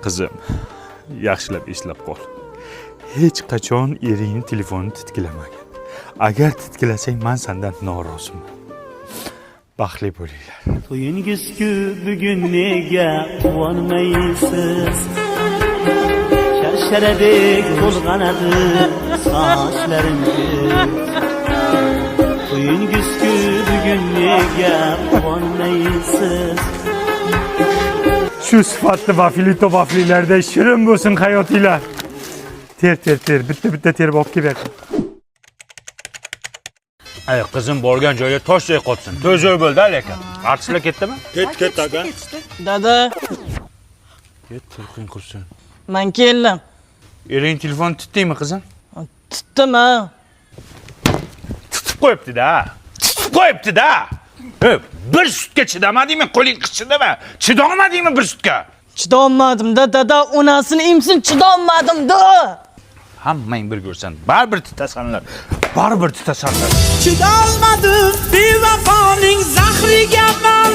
Qizim, yaxshilab eslab qol. Hech qachon eringning telefonini titkilamagan. Agar titkilasang, men sendan noroziman. Baxtli bo'linglar. To'yingiz-ku bugun nega quvonmaysiz? Sharsharadik to'lg'anadi sochlaringiz. To'yingiz-ku bugun nega quvonmaysiz? Shu sifatli vafli-tovaflilarda shirin bo'lsin hayotinglar. Ter. Bitta terib olib kelib. Ay qizim borgan joyga toshday qotsin. To'zoy bo'ldi lekin. Artistlar ketdimi? Ketdi aka. Dada, Ket, turqing qursin. men keldim. Ering telefon tutdingmi qizim? Tutdim ha. Tutib qo'yibdi-da. Bir sutga chidamadingmi? Qo'ling qishdimi? Chidolmadingmi bir sutga? Chidolmadim-da, dada, onasini emsin chidolmadim-da. Hammang bir ko'rsan, baribir tutasanlar. Chidolmadim bevafoning zahriga man.